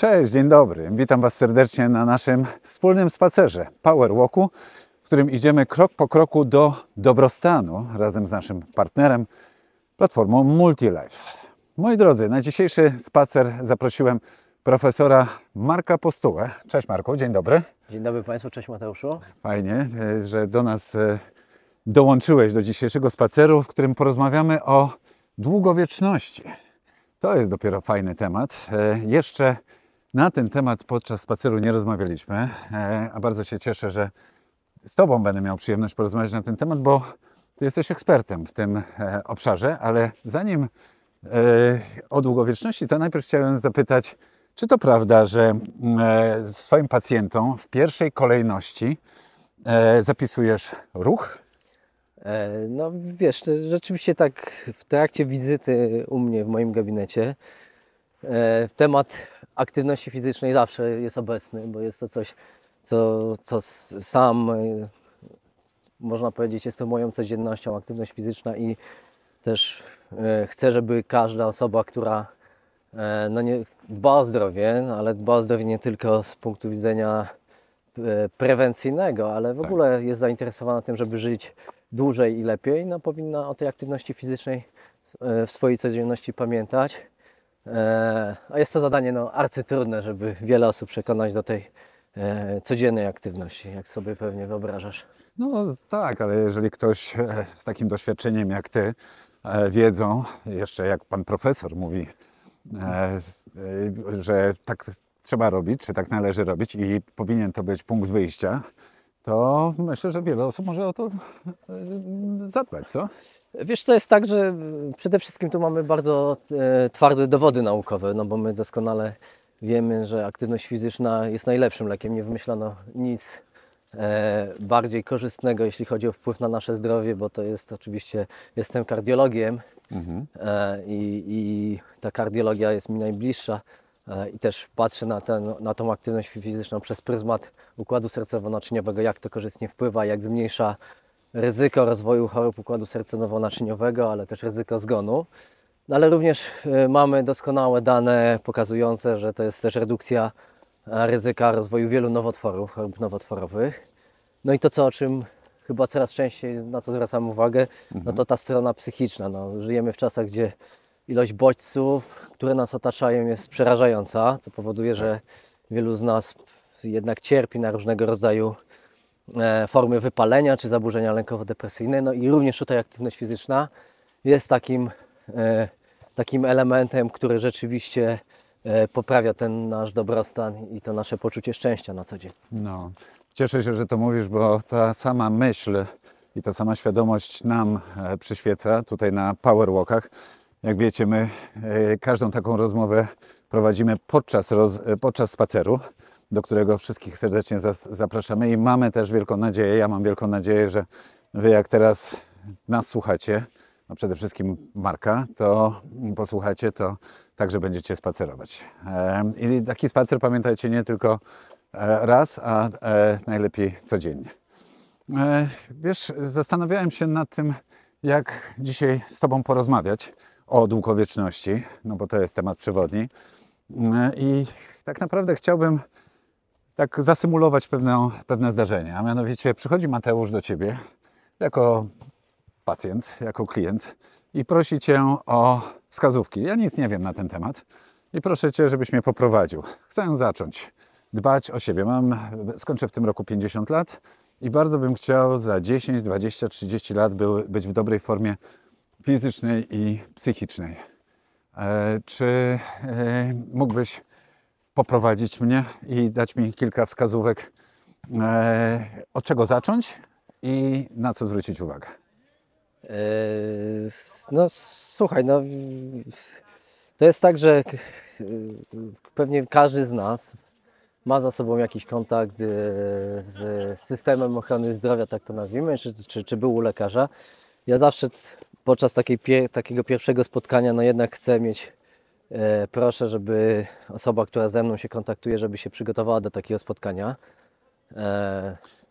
Cześć, dzień dobry. Witam Was serdecznie na naszym wspólnym spacerze Power Walku, w którym idziemy krok po kroku do dobrostanu razem z naszym partnerem, platformą MultiLife. Moi drodzy, na dzisiejszy spacer zaprosiłem profesora Marka Postułę. Cześć Marku, dzień dobry. Dzień dobry Państwu, cześć Mateuszu. Fajnie, że do nas dołączyłeś do dzisiejszego spaceru, w którym porozmawiamy o długowieczności. To jest dopiero fajny temat. Jeszcze na ten temat podczas spaceru nie rozmawialiśmy, a bardzo się cieszę, że z Tobą będę miał przyjemność porozmawiać na ten temat, bo Ty jesteś ekspertem w tym obszarze, ale zanim o długowieczności, to najpierw chciałem zapytać, czy to prawda, że swoim pacjentom w pierwszej kolejności zapisujesz ruch? No wiesz, to rzeczywiście tak w trakcie wizyty u mnie w moim gabinecie temat aktywności fizycznej zawsze jest obecny, bo jest to coś, co sam można powiedzieć jest to moją codziennością, aktywność fizyczna i też chcę, żeby każda osoba, która no nie dba o zdrowie, ale dba o zdrowie nie tylko z punktu widzenia prewencyjnego, ale w ogóle jest zainteresowana tym, żeby żyć dłużej i lepiej, no powinna o tej aktywności fizycznej w swojej codzienności pamiętać. A jest to zadanie arcytrudne, żeby wiele osób przekonać do tej codziennej aktywności, jak sobie pewnie wyobrażasz. No tak, ale jeżeli ktoś z takim doświadczeniem jak Ty, wiedzą, jeszcze jak Pan Profesor mówi, że tak trzeba robić, czy tak należy robić i powinien to być punkt wyjścia, to myślę, że wiele osób może o to zadbać, co? Wiesz, to jest tak, że przede wszystkim tu mamy bardzo twarde dowody naukowe, no bo my doskonale wiemy, że aktywność fizyczna jest najlepszym lekiem. Nie wymyślono nic bardziej korzystnego, jeśli chodzi o wpływ na nasze zdrowie, bo to jest oczywiście, jestem kardiologiem i ta kardiologia jest mi najbliższa i też patrzę na tą aktywność fizyczną przez pryzmat układu sercowo-naczyniowego, jak to korzystnie wpływa, jak zmniejsza ryzyko rozwoju chorób układu sercowo-naczyniowego, ale też ryzyko zgonu. No, ale również mamy doskonałe dane pokazujące, że to jest też redukcja ryzyka rozwoju wielu nowotworów, chorób nowotworowych. No i to, o czym chyba coraz częściej na co zwracam uwagę, no to ta strona psychiczna. No, żyjemy w czasach, gdzie ilość bodźców, które nas otaczają, jest przerażająca, co powoduje, że wielu z nas jednak cierpi na różnego rodzaju formy wypalenia czy zaburzenia lękowo-depresyjne. No i również tutaj aktywność fizyczna jest takim elementem, który rzeczywiście poprawia ten nasz dobrostan i to nasze poczucie szczęścia na co dzień. No, cieszę się, że to mówisz, bo ta sama myśl i ta sama świadomość nam przyświeca tutaj na Power Walkach. Jak wiecie, my każdą taką rozmowę prowadzimy podczas spaceru, do którego wszystkich serdecznie zapraszamy i mamy też wielką nadzieję, ja mam wielką nadzieję, że Wy jak teraz nas słuchacie, no przede wszystkim Marka, to posłuchacie, to także będziecie spacerować. I taki spacer pamiętajcie nie tylko raz, a najlepiej codziennie. Wiesz, zastanawiałem się nad tym, jak dzisiaj z Tobą porozmawiać o długowieczności, no bo to jest temat przewodni. I tak naprawdę chciałbym tak zasymulować pewne zdarzenie, a mianowicie przychodzi Mateusz do Ciebie jako pacjent, jako klient i prosi Cię o wskazówki. Ja nic nie wiem na ten temat i proszę Cię, żebyś mnie poprowadził. Chcę zacząć dbać o siebie. Skończę w tym roku 50 lat i bardzo bym chciał za 10, 20, 30 lat być w dobrej formie fizycznej i psychicznej. Czy mógłbyś poprowadzić mnie i dać mi kilka wskazówek, od czego zacząć i na co zwrócić uwagę? No słuchaj, no to jest tak, że pewnie każdy z nas ma za sobą jakiś kontakt z systemem ochrony zdrowia, tak to nazwijmy, czy był u lekarza. Ja zawsze podczas takiego pierwszego spotkania, no jednak chcę mieć, proszę, żeby osoba, która ze mną się kontaktuje, żeby się przygotowała do takiego spotkania.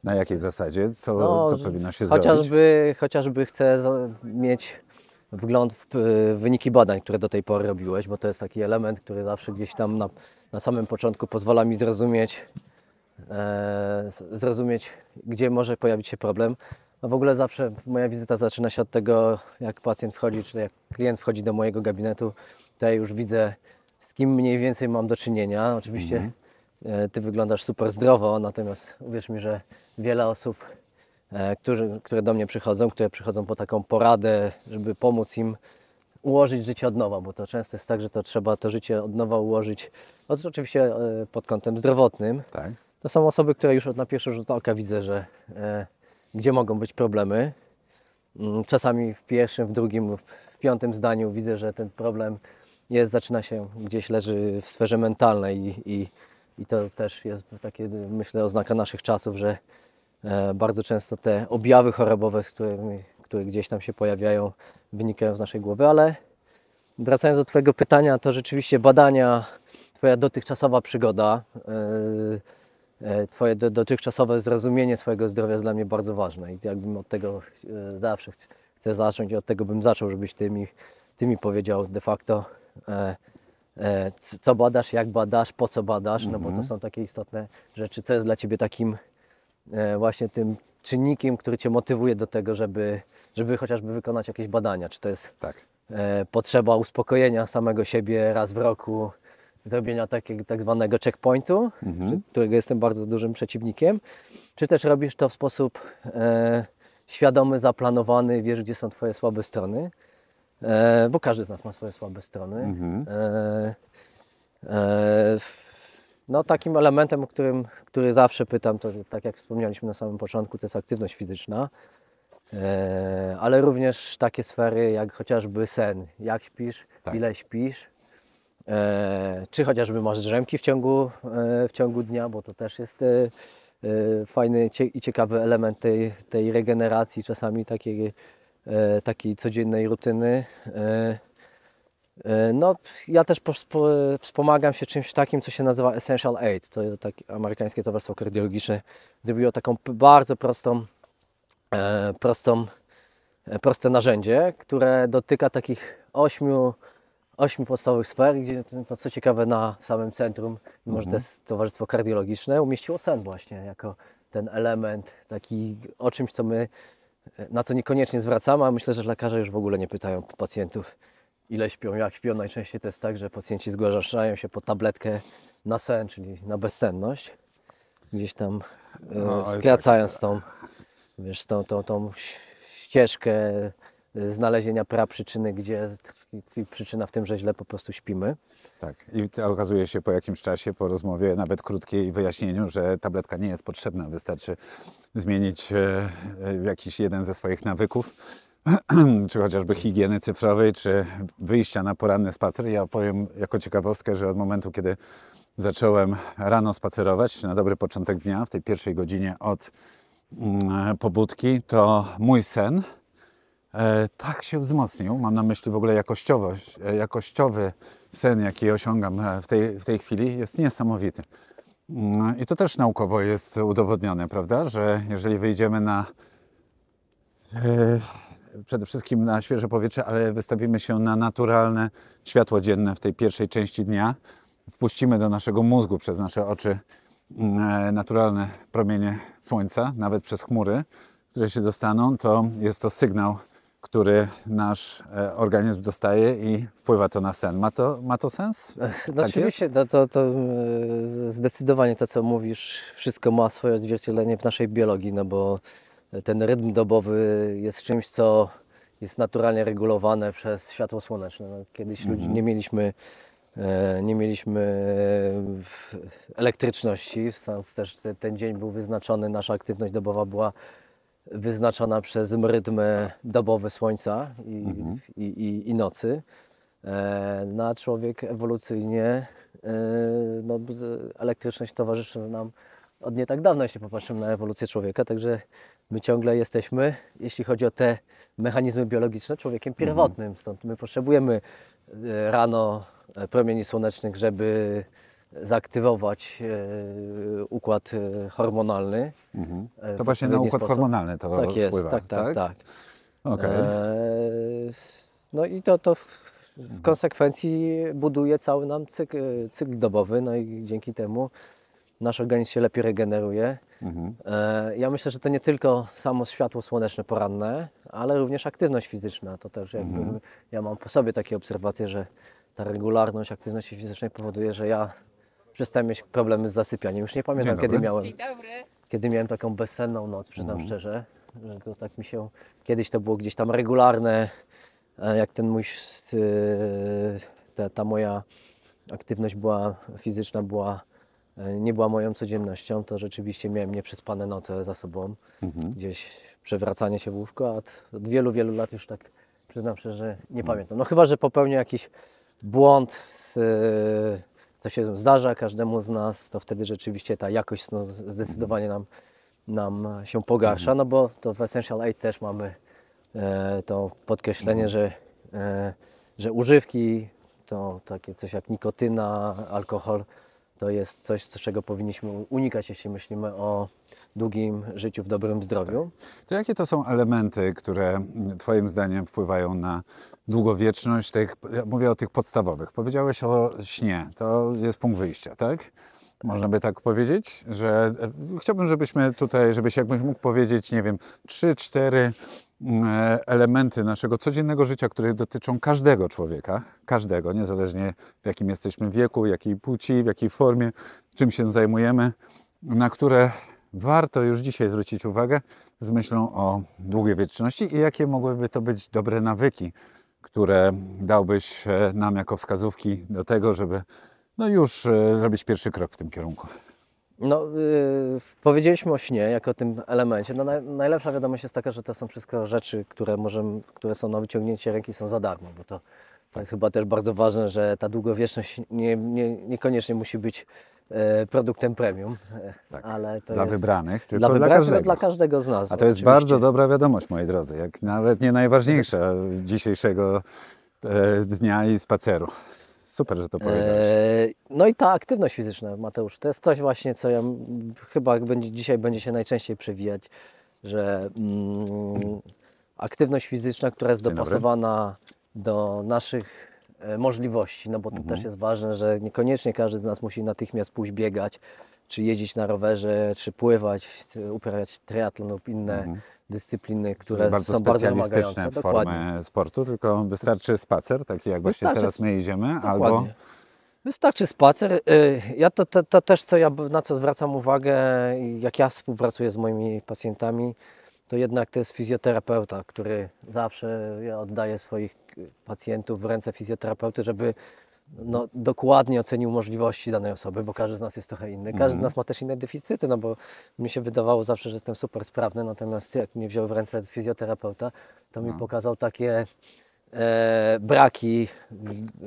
Na jakiej zasadzie? Co powinno się zrobić? Chociażby chcę mieć wgląd w wyniki badań, które do tej pory robiłeś, bo to jest taki element, który zawsze gdzieś tam na samym początku pozwala mi zrozumieć, gdzie może pojawić się problem. A w ogóle zawsze moja wizyta zaczyna się od tego, jak pacjent wchodzi, czy jak klient wchodzi do mojego gabinetu. Tutaj już widzę, z kim mniej więcej mam do czynienia. Oczywiście Ty wyglądasz super zdrowo, natomiast uwierz mi, że wiele osób, które do mnie przychodzą, które przychodzą po taką poradę, żeby pomóc im ułożyć życie od nowa, bo to często jest tak, że to trzeba to życie od nowa ułożyć, oczywiście pod kątem zdrowotnym. Tak. To są osoby, które już na pierwszy rzut oka widzę, że gdzie mogą być problemy. Czasami w pierwszym, w drugim, w piątym zdaniu widzę, że ten problem zaczyna się gdzieś leży w sferze mentalnej i to też jest takie, myślę, oznaka naszych czasów, że bardzo często te objawy chorobowe, które gdzieś tam się pojawiają, wynikają z naszej głowy, ale wracając do Twojego pytania, to rzeczywiście badania, Twoja dotychczasowa przygoda, Twoje dotychczasowe zrozumienie swojego zdrowia jest dla mnie bardzo ważne i jakbym od tego zawsze chcę zacząć i od tego bym zaczął, żebyś Ty mi powiedział de facto, co badasz, jak badasz, po co badasz, no bo to są takie istotne rzeczy, co jest dla Ciebie takim właśnie tym czynnikiem, który Cię motywuje do tego, żeby chociażby wykonać jakieś badania. Czy to jest Tak. potrzeba uspokojenia samego siebie raz w roku, zrobienia tak zwanego checkpointu, którego jestem bardzo dużym przeciwnikiem, czy też robisz to w sposób świadomy, zaplanowany, wiesz, gdzie są Twoje słabe strony, bo każdy z nas ma swoje słabe strony. No, takim elementem, który zawsze pytam, to tak jak wspomnieliśmy na samym początku, to jest aktywność fizyczna, ale również takie sfery jak chociażby sen, jak śpisz, Tak. ile śpisz, czy chociażby masz drzemki w ciągu dnia, bo to też jest fajny i ciekawy element tej regeneracji, czasami takiej codziennej rutyny. No, ja też wspomagam się czymś takim, co się nazywa Essential Aid. To takie amerykańskie towarzystwo kardiologiczne zrobiło taką bardzo proste narzędzie, które dotyka takich 8 podstawowych sfer, gdzie to co ciekawe na samym centrum, mimo że to jest towarzystwo kardiologiczne, umieściło sen właśnie jako ten element taki o czymś, na co niekoniecznie zwracamy, a myślę, że lekarze już w ogóle nie pytają pacjentów, ile śpią, jak śpią. Najczęściej to jest tak, że pacjenci zgłaszają się po tabletkę na sen, czyli na bezsenność, gdzieś tam skracając tą ścieżkę znalezienia praprzyczyny, gdzie tkwi przyczyna w tym, że źle po prostu śpimy. Tak. I to okazuje się po jakimś czasie, po rozmowie, nawet krótkiej i wyjaśnieniu, że tabletka nie jest potrzebna. Wystarczy zmienić jakiś jeden ze swoich nawyków, czy chociażby higieny cyfrowej, czy wyjścia na poranny spacer. Ja powiem jako ciekawostkę, że od momentu, kiedy zacząłem rano spacerować, na dobry początek dnia, w tej pierwszej godzinie od pobudki, to mój sen tak się wzmocnił. Mam na myśli w ogóle jakościowy sen, jaki osiągam w tej chwili, jest niesamowity. I to też naukowo jest udowodnione, prawda, że jeżeli wyjdziemy przede wszystkim na świeże powietrze, ale wystawimy się na naturalne światło dzienne w tej pierwszej części dnia, wpuścimy do naszego mózgu przez nasze oczy naturalne promienie słońca, nawet przez chmury, które się dostaną, to jest to sygnał, który nasz organizm dostaje i wpływa to na sen. Ma to sens? No Tak oczywiście, to zdecydowanie to, co mówisz, wszystko ma swoje odzwierciedlenie w naszej biologii, no bo ten rytm dobowy jest czymś, co jest naturalnie regulowane przez światło słoneczne. No, kiedyś ludzie nie mieliśmy elektryczności, stąd też ten dzień był wyznaczony, nasza aktywność dobowa była wyznaczona przez rytm dobowy słońca i nocy. No, człowiek ewolucyjnie, no, elektryczność towarzyszy nam od nie tak dawna, jeśli popatrzymy na ewolucję człowieka, także my ciągle jesteśmy, jeśli chodzi o te mechanizmy biologiczne, człowiekiem pierwotnym. Stąd my potrzebujemy rano promieni słonecznych, żeby zaaktywować układ hormonalny. To właśnie na układ hormonalny to tak jest, wpływa, tak. Okay. No i to w konsekwencji buduje cały nam cykl dobowy, no i dzięki temu nasz organizm się lepiej regeneruje. Ja myślę, że to nie tylko samo światło słoneczne poranne, ale również aktywność fizyczna. To też jakby ja mam po sobie takie obserwacje, że ta regularność aktywności fizycznej powoduje, że ja przestałem mieć problemy z zasypianiem. Już nie pamiętam, Dzień dobry. Dzień dobry. kiedy miałem taką bezsenną noc, przyznam szczerze, że to tak mi się, kiedyś to było gdzieś tam regularne, jak ten mój, ta moja aktywność była fizyczna, nie była moją codziennością, to rzeczywiście miałem nieprzespane noce za sobą, gdzieś przewracanie się w łóżku, a od wielu, wielu lat już tak przyznam szczerze, że nie pamiętam. No chyba, że popełnię jakiś błąd, co się zdarza każdemu z nas, to wtedy rzeczywiście ta jakość snu zdecydowanie nam się pogarsza, no bo to w Essential 8 też mamy to podkreślenie, że używki, to takie coś jak nikotyna, alkohol, to jest coś, czego powinniśmy unikać, jeśli myślimy o długim życiu w dobrym zdrowiu. To jakie to są elementy, które Twoim zdaniem wpływają na długowieczność? Ja mówię o tych podstawowych. Powiedziałeś o śnie. To jest punkt wyjścia, tak? Można by tak powiedzieć, że chciałbym, żebyś jakbyś mógł powiedzieć, nie wiem, 3-4 elementy naszego codziennego życia, które dotyczą każdego człowieka, każdego, niezależnie w jakim jesteśmy wieku, jakiej płci, w jakiej formie, czym się zajmujemy, na które warto już dzisiaj zwrócić uwagę z myślą o długowieczności i jakie mogłyby to być dobre nawyki, które dałbyś nam jako wskazówki do tego, żeby już zrobić pierwszy krok w tym kierunku. No, powiedzieliśmy o śnie jako tym elemencie. No, najlepsza wiadomość jest taka, że to są wszystko rzeczy, które są na wyciągnięcie ręki, są za darmo, bo to jest chyba też bardzo ważne, że ta długowieczność niekoniecznie musi być produktem premium, Tak, ale to dla jest wybranych, tylko dla wybranych, każdego. dla każdego z nas. A to jest oczywiście. bardzo dobra wiadomość, moi drodzy, jak nawet nie najważniejsza dzisiejszego dnia i spaceru. Super, że to powiedziałeś. No i ta aktywność fizyczna, Mateusz, to jest coś właśnie, co ja chyba dzisiaj będzie się najczęściej przewijać, że aktywność fizyczna, która jest Dzień dobry. dopasowana do naszych możliwości, no bo to też jest ważne, że niekoniecznie każdy z nas musi natychmiast pójść biegać, czy jeździć na rowerze, czy pływać, uprawiać triatlon lub inne dyscypliny, które Bardzo są bardzo specjalistyczne wymagające. formy sportu, tylko wystarczy spacer, taki jak właśnie Wystarczy teraz my idziemy, albo Dokładnie. Wystarczy spacer. Ja to też, na co zwracam uwagę, jak ja współpracuję z moimi pacjentami, to jednak to jest fizjoterapeuta, który zawsze ja oddaję swoich pacjentów w ręce fizjoterapeuty, żeby dokładnie ocenił możliwości danej osoby, bo każdy z nas jest trochę inny. Każdy z nas ma też inne deficyty, no bo mi się wydawało zawsze, że jestem super sprawny, natomiast jak mnie wziął w ręce fizjoterapeuta, to mi pokazał takie braki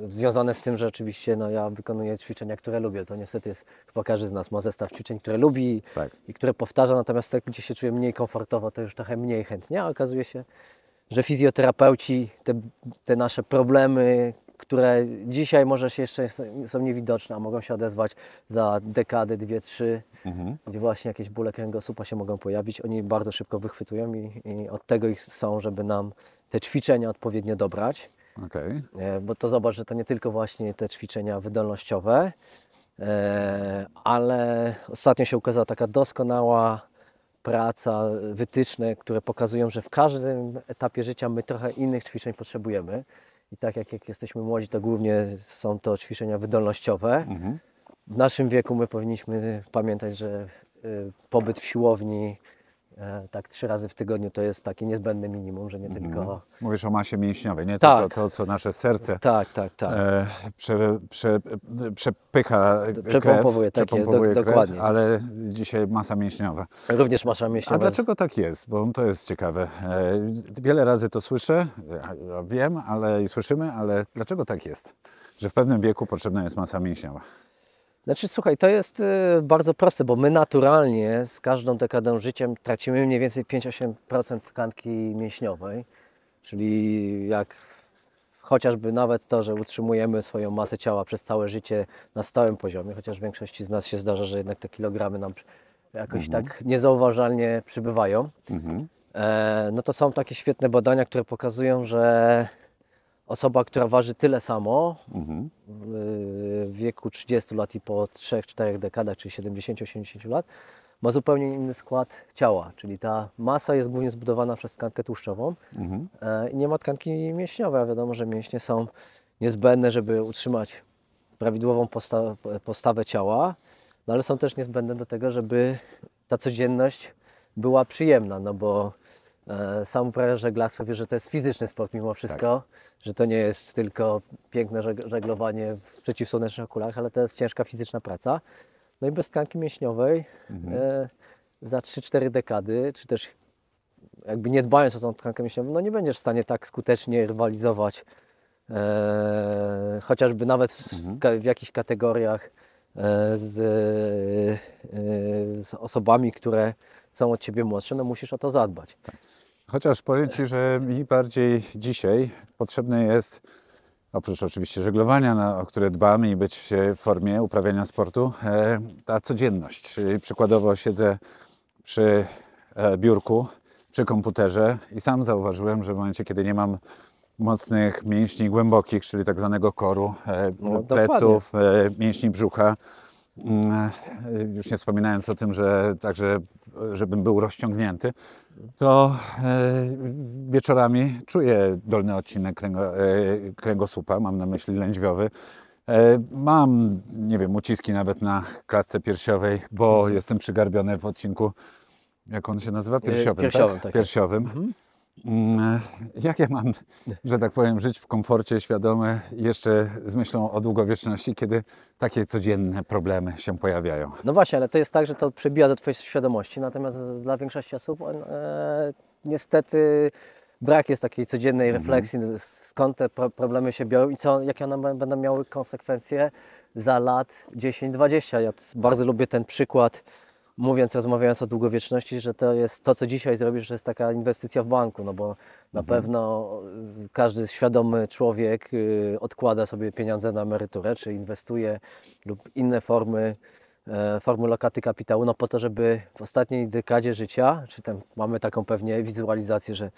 związane z tym, że oczywiście ja wykonuję ćwiczenia, które lubię. To niestety jest, chyba każdy z nas ma zestaw ćwiczeń, które lubi i które powtarza, natomiast tak, gdzie się czuje mniej komfortowo, to już trochę mniej chętnie, a okazuje się, że fizjoterapeuci te nasze problemy, które dzisiaj może się jeszcze są niewidoczne, a mogą się odezwać za dekadę, 2, 3, gdzie właśnie jakieś bóle kręgosłupa się mogą pojawić. Oni bardzo szybko wychwytują i od tego ich są, żeby nam te ćwiczenia odpowiednio dobrać. Okej. Bo to zobacz, że to nie tylko właśnie te ćwiczenia wydolnościowe, ale ostatnio się ukazała taka doskonała praca, wytyczne, które pokazują, że w każdym etapie życia my trochę innych ćwiczeń potrzebujemy. I tak jak jesteśmy młodzi, to głównie są to ćwiczenia wydolnościowe. W naszym wieku my powinniśmy pamiętać, że pobyt w siłowni tak 3 razy w tygodniu to jest takie niezbędne minimum, że nie tylko... Mówisz o masie mięśniowej, nie Tak. tylko to, co nasze serce Tak. przepycha Przepompowuje, krew, tak jest, krew, dokładnie. ale dzisiaj masa mięśniowa. Również masa A mięśniowa. dlaczego tak jest? Bo to jest ciekawe. Wiele razy to słyszę, ja wiem, i słyszymy, ale dlaczego tak jest? Że w pewnym wieku potrzebna jest masa mięśniowa. Znaczy, słuchaj, to jest bardzo proste, bo my naturalnie z każdą dekadą życia tracimy mniej więcej 5-8% tkanki mięśniowej, czyli jak chociażby nawet to, że utrzymujemy swoją masę ciała przez całe życie na stałym poziomie, chociaż w większości z nas się zdarza, że jednak te kilogramy nam jakoś tak niezauważalnie przybywają. No to są takie świetne badania, które pokazują, że osoba, która waży tyle samo Mhm. w wieku 30 lat i po 3-4 dekadach, czyli 70-80 lat, ma zupełnie inny skład ciała, czyli ta masa jest głównie zbudowana przez tkankę tłuszczową Mhm. i nie ma tkanki mięśniowej, a wiadomo, że mięśnie są niezbędne, żeby utrzymać prawidłową postawę ciała, no ale są też niezbędne do tego, żeby ta codzienność była przyjemna, no bo sam uprawiacz żeglarstwa wie, że to jest fizyczny sport mimo wszystko, że to nie jest tylko piękne żeglowanie w przeciwsłonecznych okularach, ale to jest ciężka fizyczna praca. No i bez tkanki mięśniowej za 3-4 dekady, czy też jakby nie dbając o tą tkankę mięśniową, no nie będziesz w stanie tak skutecznie rywalizować, chociażby nawet w jakichś kategoriach z osobami, które są od Ciebie młodsze, no musisz o to zadbać. Chociaż powiem Ci, że mi bardziej dzisiaj potrzebne jest, oprócz oczywiście żeglowania, o które dbamy i być w formie uprawiania sportu, ta codzienność. Czyli przykładowo siedzę przy biurku, przy komputerze i sam zauważyłem, że w momencie, kiedy nie mam mocnych mięśni głębokich, czyli tak zwanego koru, pleców, mięśni brzucha, już nie wspominając o tym, że także, żebym był rozciągnięty, to wieczorami czuję dolny odcinek kręgosłupa, mam na myśli lędźwiowy. Mam, nie wiem, uciski nawet na klatce piersiowej, bo jestem przygarbiony w odcinku, jak on się nazywa? Piersiowym, Piersiowym, tak? tak jest. Piersiowym. Jak ja mam, że tak powiem, żyć w komforcie świadomy jeszcze z myślą o długowieczności, kiedy takie codzienne problemy się pojawiają? No właśnie, ale to jest tak, że to przebija do Twojej świadomości, natomiast dla większości osób niestety brak jest takiej codziennej refleksji, skąd te problemy się biorą i jakie one będą miały konsekwencje za lat 10-20. Ja bardzo lubię ten przykład, rozmawiając o długowieczności, że to jest to, co dzisiaj zrobisz, że to jest taka inwestycja w banku, no bo na pewno każdy świadomy człowiek odkłada sobie pieniądze na emeryturę, czy inwestuje lub inne formy lokaty kapitału, no po to, żeby w ostatniej dekadzie życia, czy tam mamy taką pewnie wizualizację, że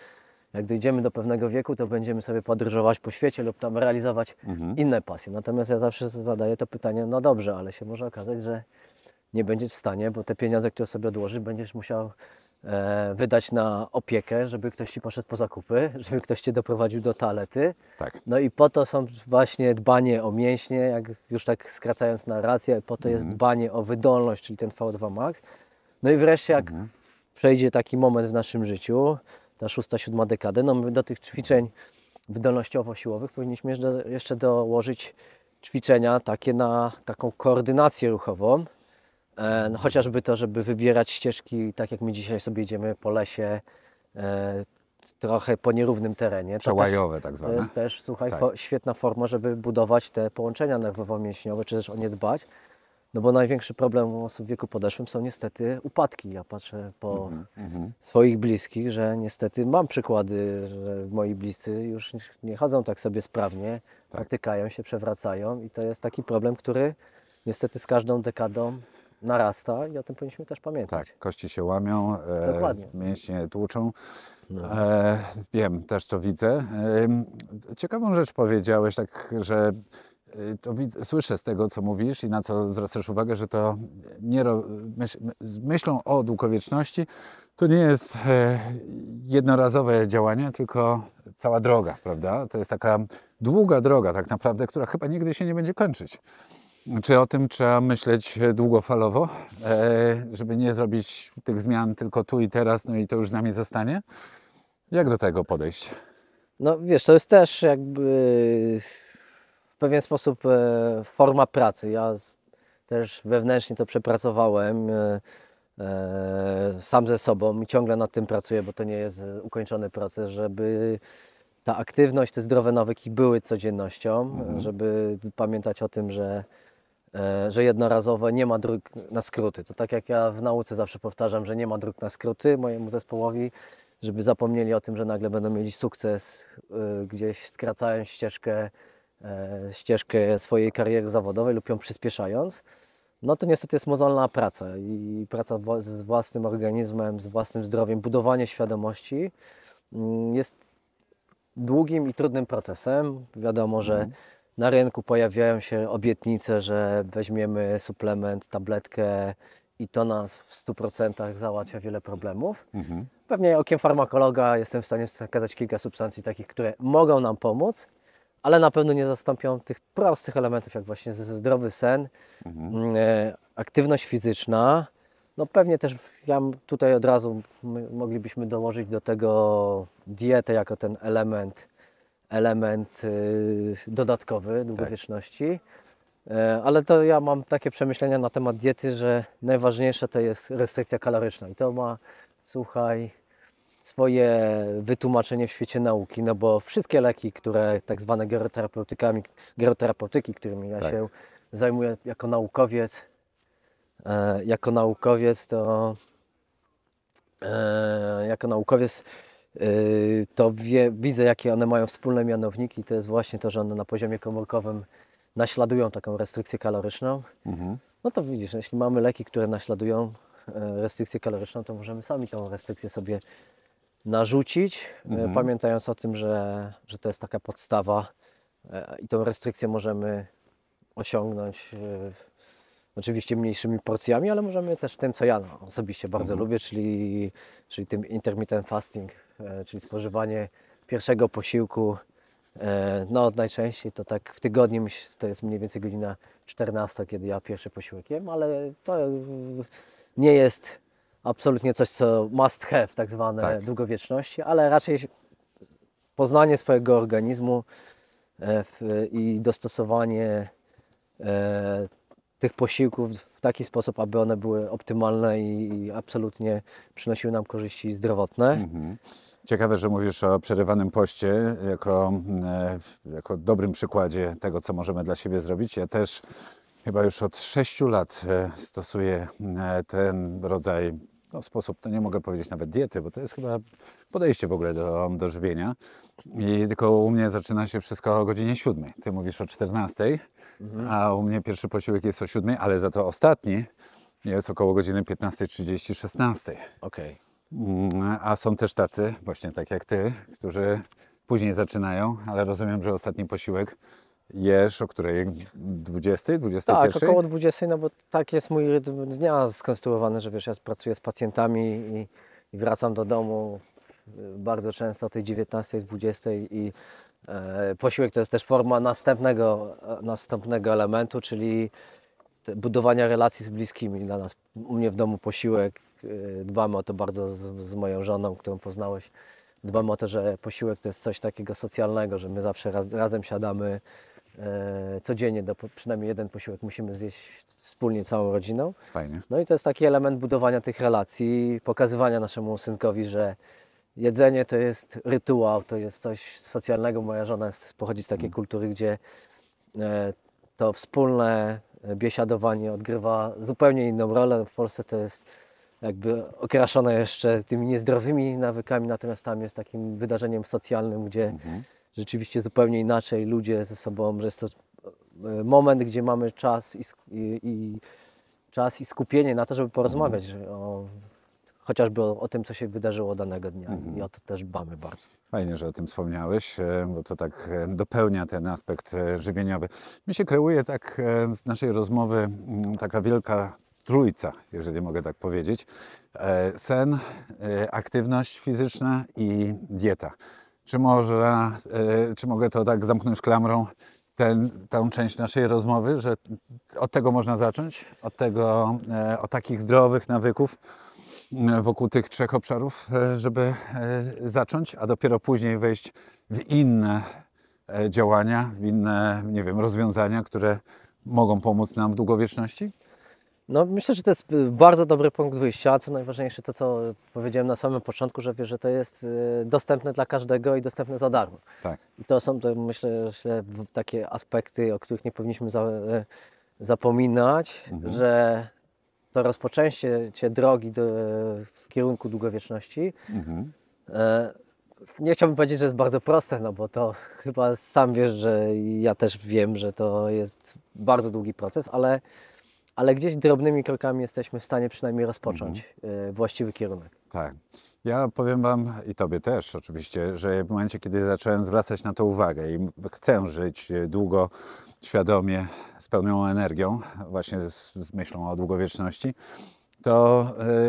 jak dojdziemy do pewnego wieku, to będziemy sobie podróżować po świecie lub tam realizować inne pasje. Natomiast ja zawsze zadaję to pytanie, no dobrze, ale się może okazać, że nie będziesz w stanie, bo te pieniądze, które sobie odłożysz, będziesz musiał wydać na opiekę, żeby ktoś Ci poszedł po zakupy, żeby ktoś Cię doprowadził do toalety. Tak. No i po to są właśnie dbanie o mięśnie, jak już tak skracając narrację, po to jest dbanie o wydolność, czyli ten V2 Max. No i wreszcie jak przejdzie taki moment w naszym życiu, ta 6-7 dekada, no my do tych ćwiczeń wydolnościowo-siłowych powinniśmy jeszcze dołożyć ćwiczenia takie na taką koordynację ruchową. No chociażby to, żeby wybierać ścieżki, tak jak my dzisiaj sobie idziemy po lesie, trochę po nierównym terenie. Przełajowe tak To zwane. jest też, słuchaj, Tak. świetna forma, żeby budować te połączenia nerwowo-mięśniowe, czy też o nie dbać. No bo największy problem u osób w wieku podeszłym są niestety upadki. Ja patrzę po swoich bliskich, że niestety mam przykłady, że moi bliscy już nie chodzą tak sobie sprawnie, potykają się, przewracają i to jest taki problem, który niestety z każdą dekadą narasta i o tym powinniśmy też pamiętać. Tak, kości się łamią, Dokładnie. mięśnie tłuczą. Wiem, też to widzę. Ciekawą rzecz powiedziałeś, tak, że to słyszę z tego, co mówisz i na co zwracasz uwagę, że to nie myślą o długowieczności, to nie jest jednorazowe działanie, tylko cała droga, prawda? To jest taka długa droga tak naprawdę, która chyba nigdy się nie będzie kończyć. Czy o tym trzeba myśleć długofalowo, żeby nie zrobić tych zmian tylko tu i teraz, no i to już z nami zostanie? Jak do tego podejść? No wiesz, to jest też jakby w pewien sposób forma pracy. Ja też wewnętrznie to przepracowałem sam ze sobą i ciągle nad tym pracuję, bo to nie jest ukończony proces, żeby ta aktywność, te zdrowe nawyki były codziennością, żeby pamiętać o tym, że jednorazowo nie ma dróg na skróty. To tak jak ja w nauce zawsze powtarzam, że nie ma dróg na skróty mojemu zespołowi, żeby zapomnieli o tym, że nagle będą mieli sukces gdzieś skracając ścieżkę swojej kariery zawodowej lub ją przyspieszając. No to niestety jest mozolna praca i praca z własnym organizmem, z własnym zdrowiem, budowanie świadomości jest długim i trudnym procesem. Wiadomo, że na rynku pojawiają się obietnice, że weźmiemy suplement, tabletkę i to nas w 100% załatwia wiele problemów. Pewnie okiem farmakologa jestem w stanie wskazać kilka substancji takich, które mogą nam pomóc, ale na pewno nie zastąpią tych prostych elementów, jak właśnie zdrowy sen, aktywność fizyczna. No pewnie też ja tutaj od razu moglibyśmy dołożyć do tego dietę jako ten element dodatkowy długowieczności. Ale to ja mam takie przemyślenia na temat diety, że najważniejsze to jest restrykcja kaloryczna i to ma, słuchaj, swoje wytłumaczenie w świecie nauki, no bo wszystkie leki, które tak zwane geroterapeutyki, którymi ja się zajmuję jako naukowiec, to widzę, jakie one mają wspólne mianowniki. To jest właśnie to, że one na poziomie komórkowym naśladują taką restrykcję kaloryczną. No to widzisz, jeśli mamy leki, które naśladują restrykcję kaloryczną, to możemy sami tą restrykcję sobie narzucić, pamiętając o tym, że to jest taka podstawa i tą restrykcję możemy osiągnąć oczywiście mniejszymi porcjami, ale możemy też tym, co ja osobiście bardzo lubię, czyli tym intermittent fasting, czyli spożywanie pierwszego posiłku. No najczęściej to tak w tygodniu, to jest mniej więcej godzina 14, kiedy ja pierwszy posiłek jem, ale to nie jest absolutnie coś, co must have, tak zwane długowieczności, ale raczej poznanie swojego organizmu i dostosowanie tych posiłków w taki sposób, aby one były optymalne i absolutnie przynosiły nam korzyści zdrowotne. Ciekawe, że mówisz o przerywanym poście jako dobrym przykładzie tego, co możemy dla siebie zrobić. Ja też chyba już od 6 lat stosuję ten rodzaj, sposób, to nie mogę powiedzieć nawet diety, bo to jest chyba podejście w ogóle do żywienia. I tylko u mnie zaczyna się wszystko o godzinie 7. Ty mówisz o 14, a u mnie pierwszy posiłek jest o 7, ale za to ostatni jest około godziny 15:30, 16. Okej. A są też tacy, właśnie tak jak ty, którzy później zaczynają, ale rozumiem, że ostatni posiłek jesz o której? 20, 21? Tak, około 20, no bo tak jest mój rytm dnia skonstruowany, że wiesz, ja pracuję z pacjentami i wracam do domu bardzo często o tej 19, 20 i posiłek to jest też forma następnego elementu, czyli budowania relacji z bliskimi. Dla nas, u mnie w domu posiłek, dbamy o to bardzo z moją żoną, którą poznałeś. Dbamy o to, że posiłek to jest coś takiego socjalnego, że my zawsze razem siadamy codziennie, przynajmniej jeden posiłek musimy zjeść wspólnie całą rodziną. Fajnie. No i to jest taki element budowania tych relacji, pokazywania naszemu synkowi, że jedzenie to jest rytuał, to jest coś socjalnego. Moja żona pochodzi z takiej kultury, gdzie to wspólne biesiadowanie odgrywa zupełnie inną rolę. W Polsce to jest jakby okraszone jeszcze tymi niezdrowymi nawykami, natomiast tam jest takim wydarzeniem socjalnym, gdzie rzeczywiście zupełnie inaczej ludzie ze sobą, że jest to moment, gdzie mamy czas i skupienie na to, żeby porozmawiać chociażby o tym, co się wydarzyło danego dnia i o to też dbamy bardzo. Fajnie, że o tym wspomniałeś, bo to tak dopełnia ten aspekt żywieniowy. Mi się kreuje tak z naszej rozmowy taka wielka trójca, jeżeli mogę tak powiedzieć. Sen, aktywność fizyczna i dieta. Czy mogę to tak zamknąć klamrą, tę część naszej rozmowy, że od tego można zacząć? Od takich zdrowych nawyków wokół tych 3 obszarów, żeby zacząć, a dopiero później wejść w inne działania, w inne, nie wiem, rozwiązania, które mogą pomóc nam w długowieczności? No, myślę, że to jest bardzo dobry punkt wyjścia. Co najważniejsze, to co powiedziałem na samym początku, że wiesz, że to jest dostępne dla każdego i dostępne za darmo. Tak. I to są, myślę, że takie aspekty, o których nie powinniśmy zapominać, że to rozpoczęcie drogi w kierunku długowieczności. Nie chciałbym powiedzieć, że jest bardzo proste, no bo to chyba sam wiesz, że ja też wiem, że to jest bardzo długi proces, ale gdzieś drobnymi krokami jesteśmy w stanie przynajmniej rozpocząć właściwy kierunek. Tak. Ja powiem Wam i Tobie też oczywiście, że w momencie, kiedy zacząłem zwracać na to uwagę i chcę żyć długo, świadomie, z pełną energią, właśnie z myślą o długowieczności, to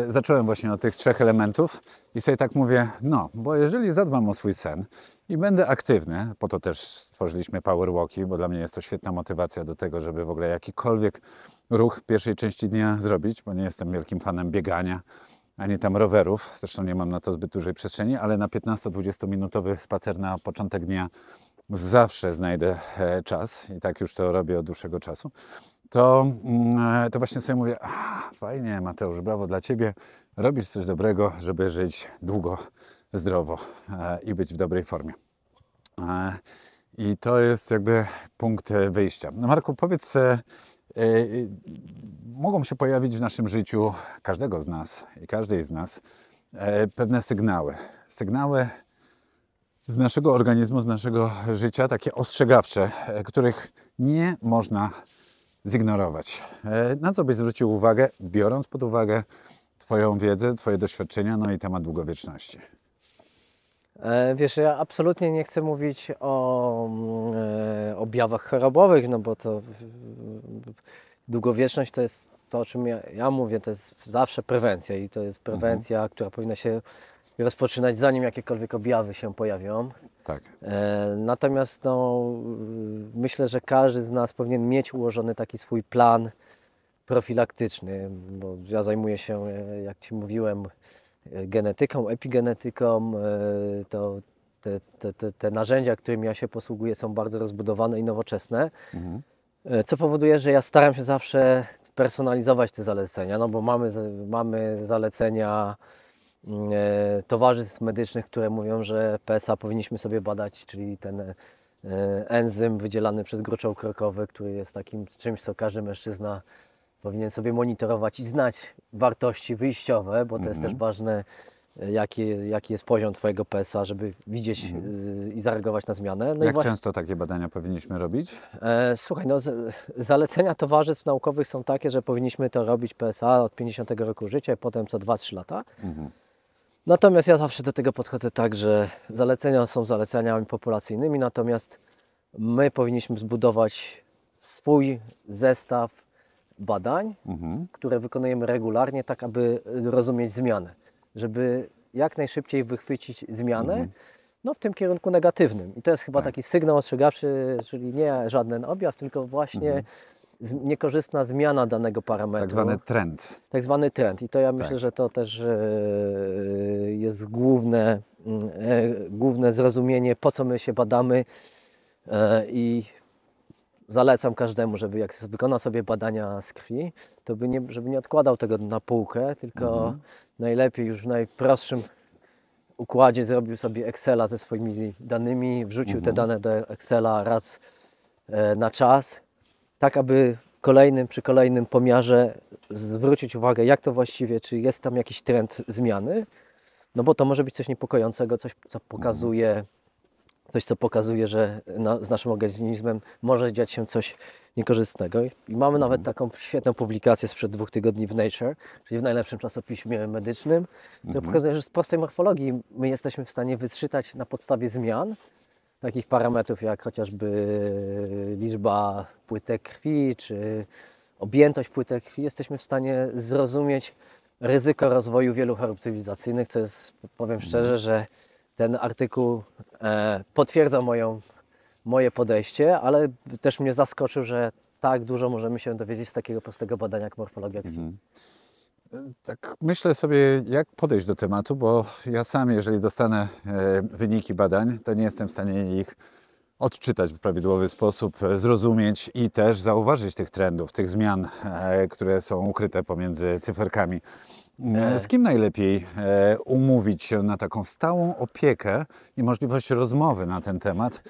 zacząłem właśnie od tych 3 elementów i sobie tak mówię, no, bo jeżeli zadbam o swój sen i będę aktywny, po to też stworzyliśmy Power Walki, bo dla mnie jest to świetna motywacja do tego, żeby w ogóle jakikolwiek ruch w pierwszej części dnia zrobić, bo nie jestem wielkim fanem biegania, ani tam rowerów, zresztą nie mam na to zbyt dużej przestrzeni, ale na 15-20 minutowy spacer na początek dnia zawsze znajdę czas i tak już to robię od dłuższego czasu. To właśnie sobie mówię, fajnie Mateusz, brawo dla Ciebie, robisz coś dobrego, żeby żyć długo, zdrowo i być w dobrej formie. I to jest jakby punkt wyjścia. No Marku, powiedz, mogą się pojawić w naszym życiu każdego z nas i każdej z nas pewne sygnały. Sygnały z naszego organizmu, z naszego życia, takie ostrzegawcze, których nie można zignorować. Na co byś zwrócił uwagę, biorąc pod uwagę Twoją wiedzę, Twoje doświadczenia, no i temat długowieczności? Wiesz, ja absolutnie nie chcę mówić o objawach chorobowych, no bo to długowieczność to jest to, o czym ja mówię, to jest zawsze prewencja i to jest prewencja, która powinna się rozpoczynać zanim jakiekolwiek objawy się pojawią. Tak. Natomiast no, myślę, że każdy z nas powinien mieć ułożony taki swój plan profilaktyczny, bo ja zajmuję się, jak Ci mówiłem, genetyką, epigenetyką, to te narzędzia, którymi ja się posługuję, są bardzo rozbudowane i nowoczesne, co powoduje, że ja staram się zawsze personalizować te zalecenia, no bo mamy zalecenia towarzystw medycznych, które mówią, że PSA powinniśmy sobie badać, czyli ten enzym wydzielany przez gruczoł krokowy, który jest takim czymś, co każdy mężczyzna powinien sobie monitorować i znać wartości wyjściowe, bo to jest też ważne, jaki jest poziom Twojego PSA, żeby widzieć i zareagować na zmianę. No Jak często takie badania powinniśmy robić? Słuchaj, no, zalecenia towarzystw naukowych są takie, że powinniśmy to robić PSA od 50 roku życia, potem co 2-3 lata. Natomiast ja zawsze do tego podchodzę tak, że zalecenia są zaleceniami populacyjnymi, natomiast my powinniśmy zbudować swój zestaw badań, które wykonujemy regularnie, tak aby rozumieć zmianę, żeby jak najszybciej wychwycić zmianę, no w tym kierunku negatywnym. I to jest chyba taki sygnał ostrzegawczy, czyli nie żaden objaw, tylko właśnie niekorzystna zmiana danego parametru. Tak zwany trend. Tak zwany trend. I to ja myślę, że to też jest główne zrozumienie, po co my się badamy i zalecam każdemu, żeby jak wykona sobie badania z krwi, to żeby nie odkładał tego na półkę, tylko najlepiej już w najprostszym układzie zrobił sobie Excela ze swoimi danymi, wrzucił te dane do Excela raz na czas, tak aby przy kolejnym pomiarze zwrócić uwagę, jak to właściwie, czy jest tam jakiś trend zmiany, no bo to może być coś niepokojącego, coś co pokazuje, że z naszym organizmem może dziać się coś niekorzystnego. I mamy nawet taką świetną publikację sprzed 2 tygodni w Nature, czyli w najlepszym czasopiśmie medycznym, która pokazuje, że z prostej morfologii my jesteśmy w stanie wyczytać na podstawie zmian takich parametrów jak chociażby liczba płytek krwi, czy objętość płytek krwi, jesteśmy w stanie zrozumieć ryzyko rozwoju wielu chorób cywilizacyjnych, co jest, powiem szczerze, że ten artykuł potwierdza moje podejście, ale też mnie zaskoczył, że tak dużo możemy się dowiedzieć z takiego prostego badania jak morfologia krwi. Tak myślę sobie, jak podejść do tematu, bo ja sam, jeżeli dostanę wyniki badań, to nie jestem w stanie ich odczytać w prawidłowy sposób, zrozumieć i też zauważyć tych trendów, tych zmian, które są ukryte pomiędzy cyferkami. Z kim najlepiej umówić się na taką stałą opiekę i możliwość rozmowy na ten temat,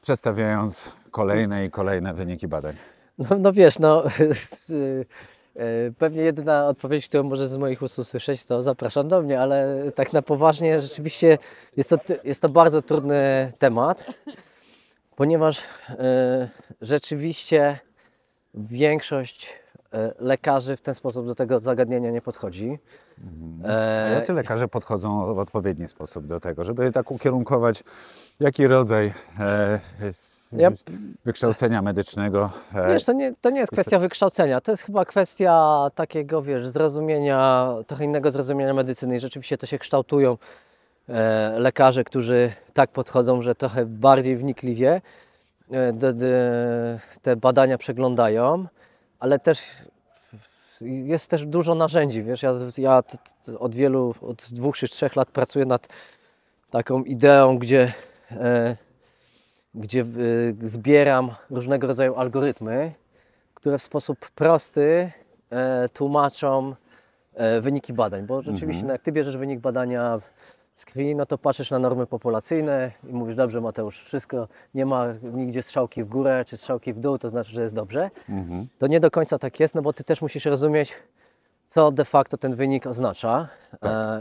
przedstawiając kolejne i kolejne wyniki badań? No wiesz, pewnie jedyna odpowiedź, którą możesz z moich ust usłyszeć, to zapraszam do mnie, ale tak na poważnie rzeczywiście jest to bardzo trudny temat, ponieważ rzeczywiście większość lekarzy w ten sposób do tego zagadnienia nie podchodzi. A jacy lekarze podchodzą w odpowiedni sposób do tego, żeby tak ukierunkować, jaki rodzaj Ja, wykształcenia medycznego? wiesz, to nie jest kwestia wykształcenia, to jest chyba kwestia takiego, wiesz, zrozumienia, trochę innego zrozumienia medycyny i rzeczywiście to się kształtują lekarze, którzy tak podchodzą, że trochę bardziej wnikliwie te badania przeglądają, ale też jest też dużo narzędzi, wiesz, ja od 2 czy 3 lat pracuję nad taką ideą, gdzie zbieram różnego rodzaju algorytmy, które w sposób prosty tłumaczą wyniki badań, bo rzeczywiście no jak Ty bierzesz wynik badania z krwi, no to patrzysz na normy populacyjne i mówisz, dobrze Mateusz, wszystko, nie ma nigdzie strzałki w górę czy strzałki w dół, to znaczy, że jest dobrze. To nie do końca tak jest, no bo Ty też musisz rozumieć, co de facto ten wynik oznacza.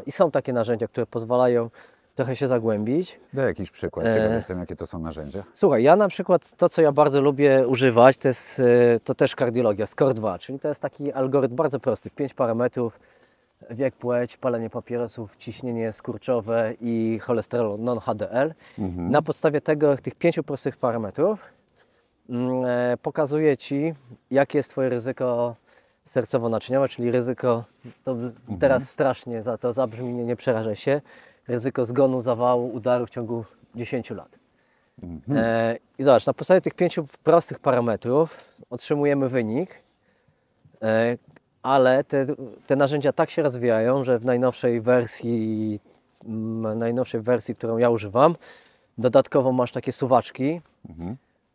I są takie narzędzia, które pozwalają trochę się zagłębić. Daj jakiś przykład, ciekaw jestem, jakie to są narzędzia. Słuchaj, ja na przykład to, co ja bardzo lubię używać, to też kardiologia, SCORE2, czyli to jest taki algorytm bardzo prosty, 5 parametrów, wiek, płeć, palenie papierosów, ciśnienie skurczowe i cholesterol non-HDL. Na podstawie tych 5 prostych parametrów pokazuje Ci, jakie jest Twoje ryzyko sercowo-naczyniowe, czyli ryzyko, to teraz strasznie za to zabrzmi, nie przerażaj się, ryzyko zgonu, zawału, udaru w ciągu 10 lat. I zobacz, na podstawie tych 5 prostych parametrów otrzymujemy wynik, ale te narzędzia tak się rozwijają, że w najnowszej wersji, którą ja używam, dodatkowo masz takie suwaczki,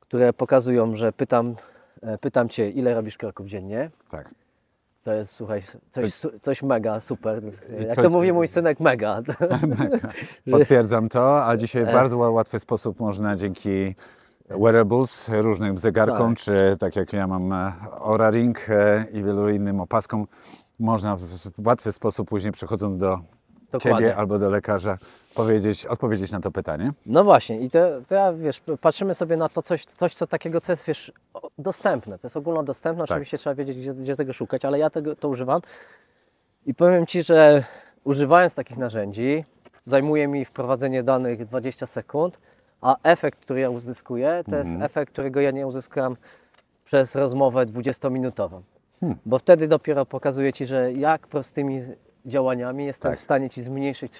które pokazują, że pytam Cię, ile robisz kroków dziennie. Tak. To jest, słuchaj, coś mega, super. Jak to mówi mój synek, mega. Potwierdzam to, a dzisiaj w bardzo łatwy sposób można dzięki wearables, różnym zegarkom, czy tak jak ja mam Oura Ring i wielu innym opaskom, można w łatwy sposób później przychodząc do Ciebie albo do lekarza odpowiedzieć na to pytanie. No właśnie i to ja, wiesz, patrzymy sobie na to coś co takiego, co jest, wiesz, dostępne. To jest ogólnodostępne, oczywiście trzeba wiedzieć, gdzie tego szukać, ale ja to używam i powiem Ci, że używając takich narzędzi zajmuje mi wprowadzenie danych 20 sekund, a efekt, który ja uzyskuję, to jest efekt, którego ja nie uzyskam przez rozmowę 20-minutową. Bo wtedy dopiero pokazuję Ci, że jak prostymi działaniami jestem w stanie Ci zmniejszyć,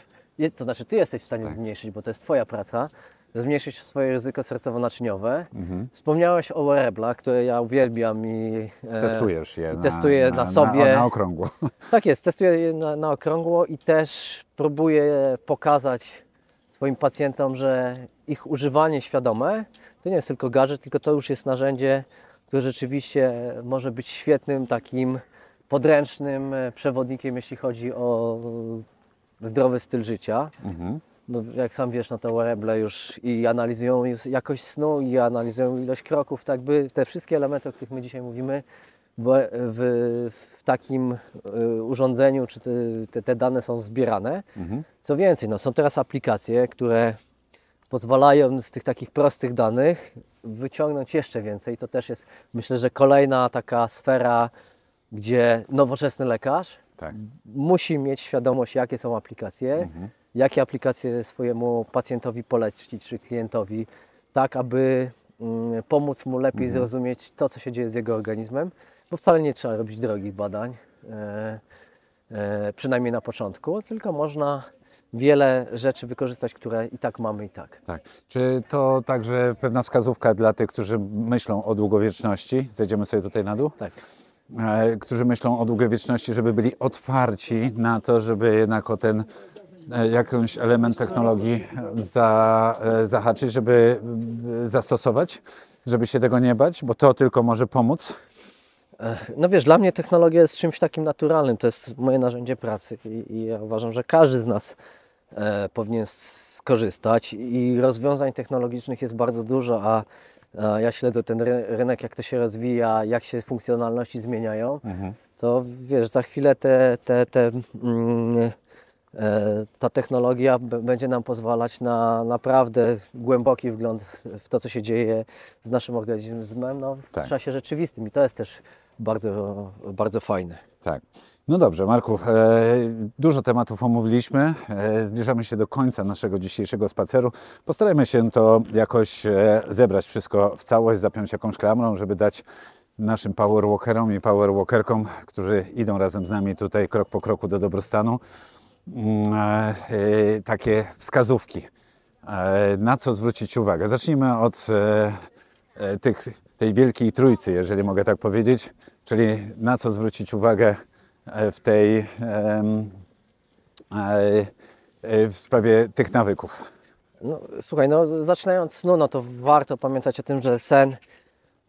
to znaczy Ty jesteś w stanie zmniejszyć, bo to jest Twoja praca, zmniejszyć swoje ryzyko sercowo-naczyniowe. Wspomniałeś o wearablach, które ja uwielbiam i testujesz je testuję na sobie. Na okrągło. Tak jest, testuję je na okrągło i też próbuję pokazać swoim pacjentom, że ich używanie świadome to nie jest tylko gadżet, tylko to już jest narzędzie, które rzeczywiście może być świetnym takim podręcznym przewodnikiem, jeśli chodzi o zdrowy styl życia. No, jak sam wiesz, no to wearable już i analizują jakość snu, i analizują ilość kroków, tak by te wszystkie elementy, o których my dzisiaj mówimy, w takim urządzeniu, czy te dane są zbierane. Co więcej, no, są teraz aplikacje, które pozwalają z tych takich prostych danych wyciągnąć jeszcze więcej. To też jest, myślę, że kolejna taka sfera, gdzie nowoczesny lekarz musi mieć świadomość, jakie są aplikacje, jakie aplikacje swojemu pacjentowi polecić, czy klientowi, tak aby pomóc mu lepiej zrozumieć to, co się dzieje z jego organizmem, bo wcale nie trzeba robić drogich badań, przynajmniej na początku, tylko można wiele rzeczy wykorzystać, które i tak mamy i tak. Tak. Czy to także pewna wskazówka dla tych, którzy myślą o długowieczności? Zejdziemy sobie tutaj na dół? Tak. Którzy myślą o długowieczności, żeby byli otwarci na to, żeby jednak o ten jakąś element technologii zahaczyć, żeby zastosować, żeby się tego nie bać, bo to tylko może pomóc. No wiesz, dla mnie technologia jest czymś takim naturalnym, to jest moje narzędzie pracy i ja uważam, że każdy z nas powinien skorzystać i rozwiązań technologicznych jest bardzo dużo, a ja śledzę ten rynek, jak to się rozwija, jak się funkcjonalności zmieniają, to wiesz, za chwilę Ta technologia będzie nam pozwalać na naprawdę głęboki wgląd w to, co się dzieje z naszym organizmem no, w Tak. czasie rzeczywistym i to jest też bardzo, bardzo fajne. Tak. No dobrze, Marku, dużo tematów omówiliśmy. Zbliżamy się do końca naszego dzisiejszego spaceru. Postarajmy się to jakoś zebrać wszystko w całość, zapiąć jakąś klamrą, żeby dać naszym powerwalkerom i powerwalkerkom, którzy idą razem z nami tutaj krok po kroku do dobrostanu, takie wskazówki, na co zwrócić uwagę. Zacznijmy od tej wielkiej trójcy, jeżeli mogę tak powiedzieć, czyli na co zwrócić uwagę w sprawie tych nawyków. No, słuchaj, no, zaczynając snu, no to warto pamiętać o tym, że sen,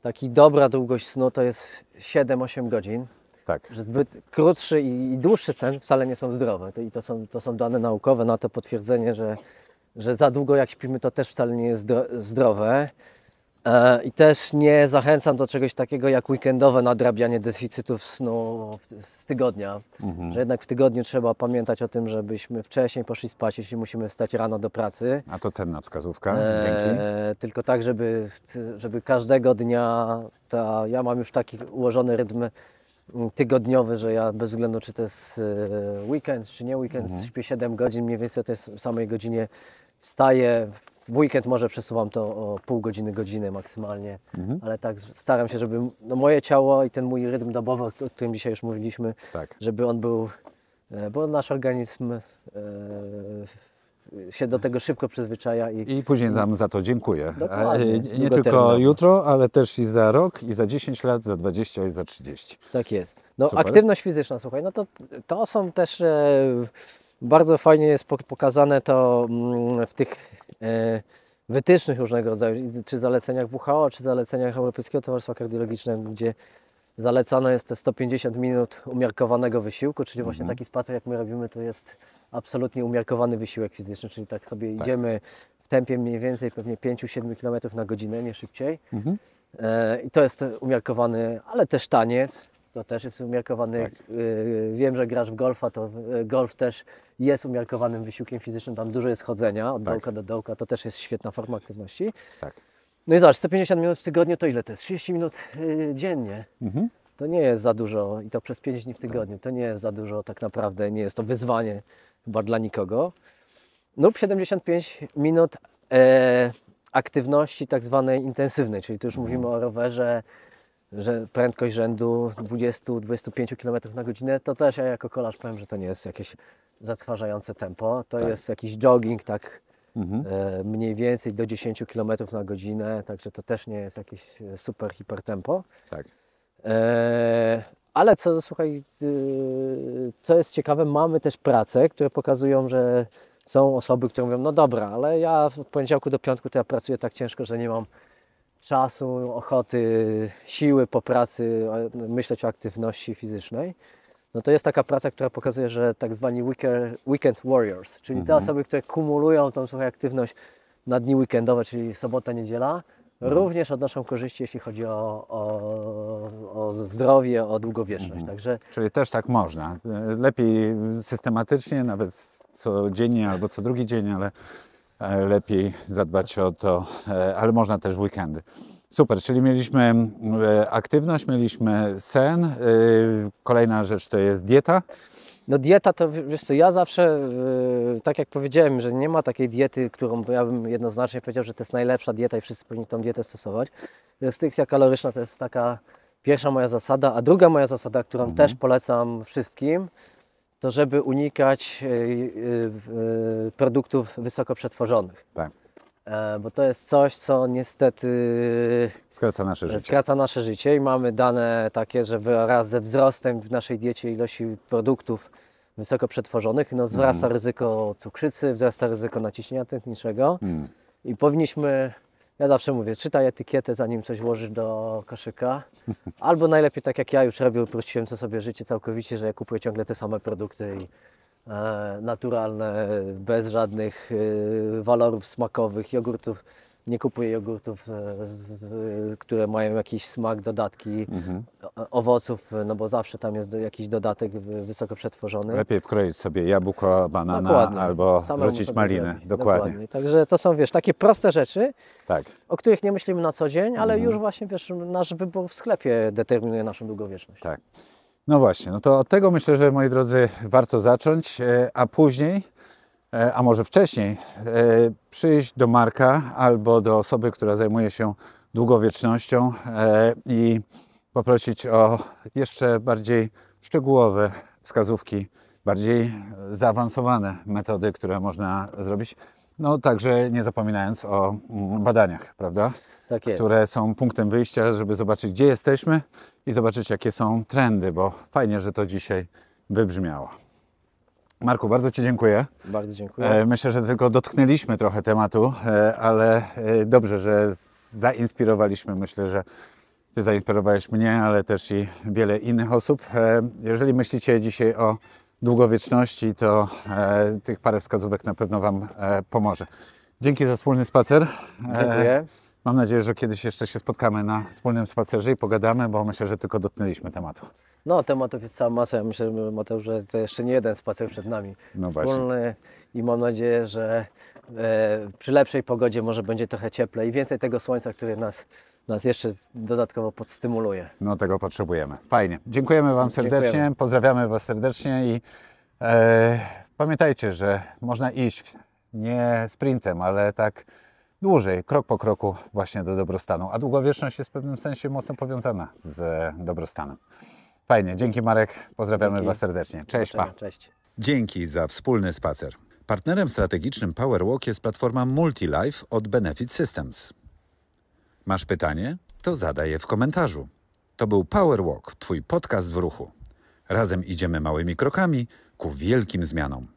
taki dobra długość snu to jest 7-8 godzin. Tak, Że zbyt krótszy i dłuższy sen wcale nie są zdrowe. To są dane naukowe na to potwierdzenie, że za długo jak śpimy, to też wcale nie jest zdrowe. I też nie zachęcam do czegoś takiego jak weekendowe nadrabianie deficytów snu z tygodnia. Że jednak w tygodniu trzeba pamiętać o tym, żebyśmy wcześniej poszli spać, jeśli musimy wstać rano do pracy. a to cenna wskazówka, dzięki. Tylko tak, żeby każdego dnia, ja mam już taki ułożony rytm tygodniowy, że ja bez względu czy to jest weekend, czy nie weekend, śpię 7 godzin, mniej więcej o tej samej godzinie wstaję. W weekend może przesuwam to o pół godziny, godzinę maksymalnie, ale tak staram się, żeby no, moje ciało i ten mój rytm dobowy, o którym dzisiaj już mówiliśmy, Tak. żeby on był, bo nasz organizm się do tego szybko przyzwyczaja I później nam za to dziękuję. Dokładnie, Nie tylko długoterminowo. jutro, ale też i za rok, i za 10 lat, za 20 i za 30. Tak jest. No, Super. aktywność fizyczna, słuchaj, no to są też bardzo fajnie jest pokazane to w tych wytycznych różnego rodzaju, czy zaleceniach WHO, czy zaleceniach Europejskiego Towarzystwa Kardiologicznego, gdzie zalecane jest te 150 minut umiarkowanego wysiłku, czyli właśnie taki spacer jak my robimy, to jest absolutnie umiarkowany wysiłek fizyczny, czyli tak sobie idziemy w tempie mniej więcej pewnie 5-7 km na godzinę, nie szybciej. I to jest umiarkowany, ale też taniec, to też jest umiarkowany. Tak. Wiem, że grasz w golfa, to golf też jest umiarkowanym wysiłkiem fizycznym, tam dużo jest chodzenia od dołka do dołka, to też jest świetna forma aktywności. Tak. No i zobacz, 150 minut w tygodniu to ile to jest? 30 minut dziennie. To nie jest za dużo i to przez 5 dni w tygodniu. To nie jest za dużo tak naprawdę, nie jest to wyzwanie chyba dla nikogo. Lub 75 minut aktywności tak zwanej intensywnej, czyli tu już mówimy o rowerze, że prędkość rzędu 20-25 km na godzinę, to też ja jako kolarz powiem, że to nie jest jakieś zatrważające tempo. To jest jakiś jogging, tak mniej więcej do 10 km na godzinę, także to też nie jest jakieś super hiper tempo. Tak. Ale słuchaj, co jest ciekawe, mamy też prace, które pokazują, że są osoby, które mówią, no dobra, ale ja od poniedziałku do piątku to ja pracuję tak ciężko, że nie mam czasu, ochoty, siły po pracy myśleć o aktywności fizycznej. No to jest taka praca, która pokazuje, że tak zwani weekend warriors, czyli te osoby, które kumulują tą słuchaj, aktywność na dni weekendowe, czyli sobota, niedziela, również odnoszą korzyści, jeśli chodzi o zdrowie, o długowieczność. Także Czyli też tak można. Lepiej systematycznie, nawet codziennie albo co drugi dzień, ale lepiej zadbać o to, ale można też w weekendy. Super, czyli mieliśmy aktywność, mieliśmy sen. Kolejna rzecz to jest dieta. no dieta to, wiesz co, ja zawsze, tak jak powiedziałem, że nie ma takiej diety, którą ja bym jednoznacznie powiedział, że to jest najlepsza dieta i wszyscy powinni tą dietę stosować. Restrykcja kaloryczna to jest taka pierwsza moja zasada, a druga moja zasada, którą też polecam wszystkim, to żeby unikać produktów wysoko przetworzonych. Tak. Bo to jest coś, co niestety Skraca nasze życie. skraca nasze życie i mamy dane takie, że wraz ze wzrostem w naszej diecie ilości produktów wysoko przetworzonych, no wzrasta ryzyko cukrzycy, wzrasta ryzyko naciśnienia tętniczego i powinniśmy, ja zawsze mówię, czytaj etykietę zanim coś włożysz do koszyka, albo najlepiej tak jak ja już robię, uprościłem sobie życie całkowicie, że ja kupuję ciągle te same produkty i naturalne, bez żadnych walorów smakowych, jogurtów nie kupuję jogurtów, które mają jakiś smak, dodatki owoców, no bo zawsze tam jest jakiś dodatek wysoko przetworzony. Lepiej wkroić sobie jabłko, banana Dokładnie. albo Samemu wrzucić sobie malinę. zrobić. Dokładnie. Także to są, wiesz, takie proste rzeczy, Tak. o których nie myślimy na co dzień, ale już właśnie, wiesz, nasz wybór w sklepie determinuje naszą długowieczność. Tak. No właśnie, no to od tego myślę, że moi drodzy, warto zacząć, a później, a może wcześniej, przyjść do Marka albo do osoby, która zajmuje się długowiecznością i poprosić o jeszcze bardziej szczegółowe wskazówki, bardziej zaawansowane metody, które można zrobić. No także nie zapominając o badaniach, prawda? Tak jest. Które są punktem wyjścia, żeby zobaczyć, gdzie jesteśmy i zobaczyć, jakie są trendy, bo fajnie, że to dzisiaj wybrzmiało. Marku, bardzo Ci dziękuję. Bardzo dziękuję. Myślę, że tylko dotknęliśmy trochę tematu, ale dobrze, że zainspirowaliśmy. Myślę, że Ty zainspirowałeś mnie, ale też i wiele innych osób. Jeżeli myślicie dzisiaj o długowieczności, to tych parę wskazówek na pewno Wam pomoże. Dzięki za wspólny spacer. Dziękuję. Mam nadzieję, że kiedyś jeszcze się spotkamy na wspólnym spacerze i pogadamy, bo myślę, że tylko dotknęliśmy tematu. No, tematów jest cała masa. Ja myślę, Mateusz, że to jeszcze nie jeden spacer przed nami. No Wspólny i mam nadzieję, że przy lepszej pogodzie może będzie trochę cieplej i więcej tego słońca, które nas jeszcze dodatkowo podstymuluje. No tego potrzebujemy. Fajnie. Dziękujemy Wam serdecznie, Dziękujemy. pozdrawiamy Was serdecznie i pamiętajcie, że można iść nie sprintem, ale tak dłużej, krok po kroku właśnie do dobrostanu, a długowieczność jest w pewnym sensie mocno powiązana z dobrostanem. Fajnie, dzięki Marek, pozdrawiamy Dzięki. Was serdecznie. Cześć, pa. Cześć. Dzięki za wspólny spacer. Partnerem strategicznym PowerWalk jest platforma MultiLife od Benefit Systems. Masz pytanie? To zadaj je w komentarzu. To był PowerWalk, Twój podcast w ruchu. Razem idziemy małymi krokami ku wielkim zmianom.